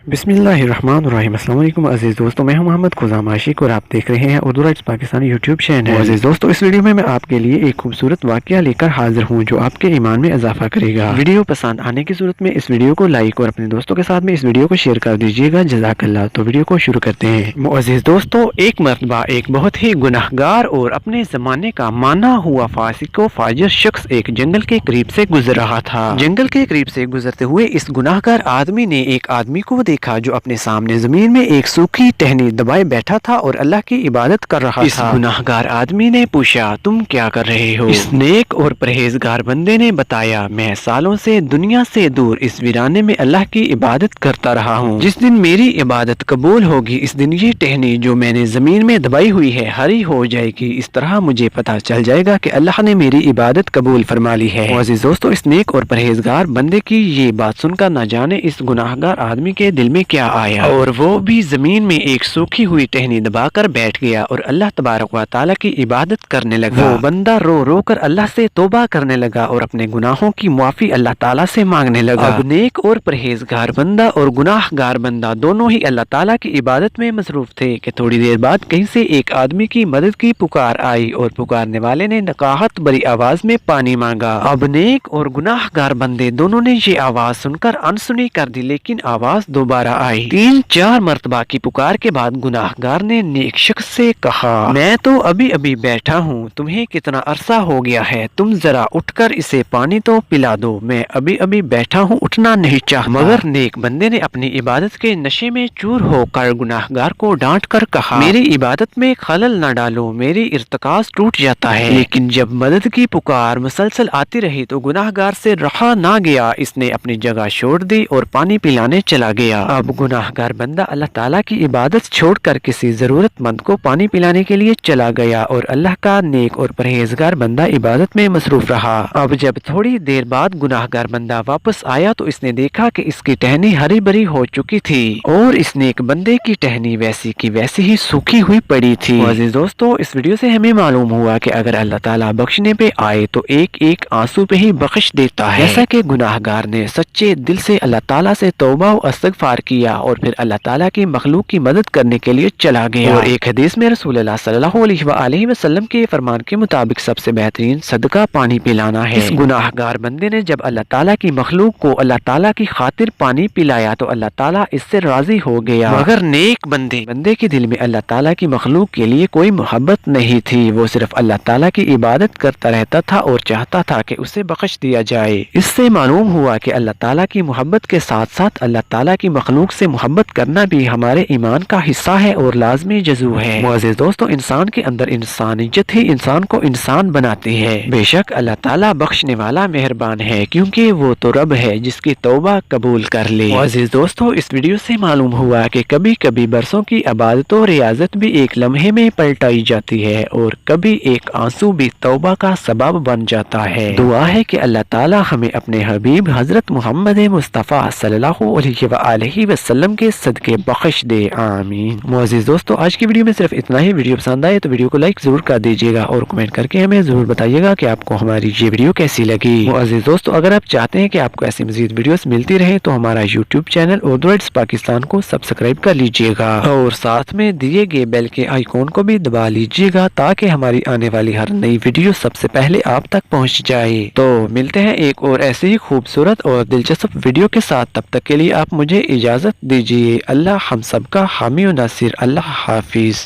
बिस्मिल्लाहिर्रहमानिर्रहीम। अस्सलाम वालेकुम अजीज दोस्तों, मैं हूं मोहम्मद खुजाम आशिक और आप देख रहे हैं Urdu writes Pakistan YouTube channel. अजीज दोस्तों, इस वीडियो में मैं आपके लिए एक खूबसूरत वाकया लेकर हाजिर हूं जो आपके ईमान में इजाफा करेगा। वीडियो पसंद आने की सूरत में इस वीडियो को लाइक और अपने दोस्तों के साथ में इस वीडियो को शेयर कर दीजिएगा। जज़ाकल्लाह। तो वीडियो को शुरू करते हैं। अजीज दोस्तों, एक मरतबा एक बहुत ही गुनाहगार और अपने जमाने का माना हुआ फासिक व फाजिर शख्स एक जंगल के करीब से गुजर रहा था। जंगल के करीब से गुजरते हुए इस गुनाहगार आदमी ने एक आदमी को देखा जो अपने सामने जमीन में एक सूखी टहनी दबाए बैठा था और अल्लाह की इबादत कर रहा था। इस गुनाहगार आदमी ने पूछा, तुम क्या कर रहे हो? इस नेक और परहेजगार बंदे ने बताया, मैं सालों से दुनिया से दूर इस वीराने में अल्लाह की इबादत करता रहा हूँ। जिस दिन मेरी इबादत कबूल होगी इस दिन ये टहनी जो मैंने जमीन में दबाई हुई है हरी हो जाएगी। इस तरह मुझे पता चल जाएगा कि अल्लाह ने मेरी इबादत कबूल फरमा ली है। अजीज दोस्तों, इस नेक और परहेजगार बंदे की ये बात सुनकर न जाने इस गुनाहगार आदमी के दिल में क्या आया और वो भी जमीन में एक सूखी हुई टहनी दबाकर बैठ गया और अल्लाह तबारक व तआला की इबादत करने लगा। वो बंदा रो रो कर अल्लाह से तौबा करने लगा और अपने गुनाहों की मुआफी अल्लाह ताला से मांगने लगा। अब नेक और परहेजगार बंदा और गुनाहगार बंदा दोनों ही अल्लाह ताला की इबादत में मसरूफ थे कि थोड़ी देर बाद कहीं से एक आदमी की मदद की पुकार आई और पुकारने वाले ने नकाहत भरी आवाज में पानी मांगा। अब नेक और गुनाहगार बंदे दोनों ने ये आवाज सुनकर अनसुनी कर दी, लेकिन आवाज दोबारा आई। 3-4 मरतबा की पुकार के बाद गुनाहगार ने नेक शख्स से कहा, मैं तो अभी अभी बैठा हूँ, तुम्हें कितना अरसा हो गया है, तुम जरा उठकर इसे पानी तो पिला दो, मैं अभी अभी बैठा हूँ, उठना नहीं चाहता। मगर नेक बंदे ने अपनी इबादत के नशे में चूर होकर गुनाहगार को डांट कर कहा, मेरी इबादत में खलल न डालो, मेरी इर्तिकाज टूट जाता है। लेकिन जब मदद की पुकार मुसलसल आती रही तो गुनाहगार से रहा ना गया, इसने अपनी जगह छोड़ दी और पानी पिलाने चला गया। अब गुनाहगार बंदा अल्लाह ताला की इबादत छोड़कर किसी जरूरतमंद को पानी पिलाने के लिए चला गया और अल्लाह का नेक और परहेजगार बंदा इबादत में मसरूफ रहा। अब जब थोड़ी देर बाद गुनाहगार बंदा वापस आया तो इसने देखा कि इसकी टहनी हरी भरी हो चुकी थी और इस नेक बंदे की टहनी वैसी की वैसी ही सूखी हुई पड़ी थी। अजीज दोस्तों, इस वीडियो से हमें मालूम हुआ कि अगर अल्लाह ताला बख्शने पे आए तो एक एक आंसू पे ही बख्श देता है। जैसा कि गुनाहगार ने सच्चे दिल से अल्लाह ताला से तौबा और इस्तगफार किया और फिर अल्लाह ताला की मखलूक की मदद करने के लिए चला गया। और एक हदीस में रसूलुल्लाह सल्लल्लाहु अलैहि वसल्लम के फरमान के मुताबिक सबसे बेहतरीन सदका पानी पिलाना है। इस गुनाहगार बंदे ने जब अल्लाह ताला की मखलूक को अल्लाह ताला की खातिर पानी पिलाया तो अल्लाह ताला इससे राजी हो गया। मगर नेक बंदे के दिल में अल्लाह ताला की मखलूक के लिए कोई मोहब्बत नहीं थी, वो सिर्फ अल्लाह ताला की इबादत करता रहता था और चाहता था कि उसे बख्श दिया जाए। इससे मालूम हुआ कि अल्लाह ताला की मोहब्बत के साथ साथ अल्लाह ताला की मखलूक से मोहब्बत करना भी हमारे ईमान का हिस्सा है और लाजमी जज़ू है। मुअज़्ज़िज़ दोस्तों, इंसान के अंदर इंसानियत ही इंसान को इंसान बनाती है। बेशक अल्लाह ताला बख्शने वाला मेहरबान है क्योंकि वो तो रब है जिसकी तौबा कबूल कर ले। मुअज़्ज़िज़ दोस्तों, इस वीडियो से मालूम हुआ कि कभी कभी बरसों की इबादत और रियाजत भी एक लम्हे में पलटाई जाती है और कभी एक आंसू भी तौबा का सबब बन जाता है। दुआ है कि अल्लाह ताला हमें अपने हबीब हजरत मोहम्मद मुस्तफ़ा सल्लल्लाहु अलैहि वसल्लम के सदके बख्श दे, आमीन। मुअज़्ज़िज़ दोस्तों, आज की वीडियो में सिर्फ इतना ही। वीडियो पसंद आए तो वीडियो को लाइक जरूर कर दीजिएगा और कमेंट करके हमें जरूर बताइएगा कि आपको हमारी ये वीडियो कैसी लगी। मुअज़्ज़िज़ दोस्तों, अगर आप चाहते हैं कि आपको ऐसी मज़ीद वीडियोस मिलती रहे तो हमारा YouTube channel Urdu writes Pakistan को सब्सक्राइब कर लीजिएगा और साथ में दिए गए बेल के आइकॉन को भी दबा लीजिएगा ताकि हमारी आने वाली हर नई वीडियो सबसे पहले आप तक पहुँच जाए। तो मिलते हैं एक और ऐसे ही खूबसूरत और दिलचस्प वीडियो के साथ। तब तक के लिए आप मुझे इजाजत दीजिए। अल्लाह हम सब का हामी और नासिर। अल्लाह हाफिज।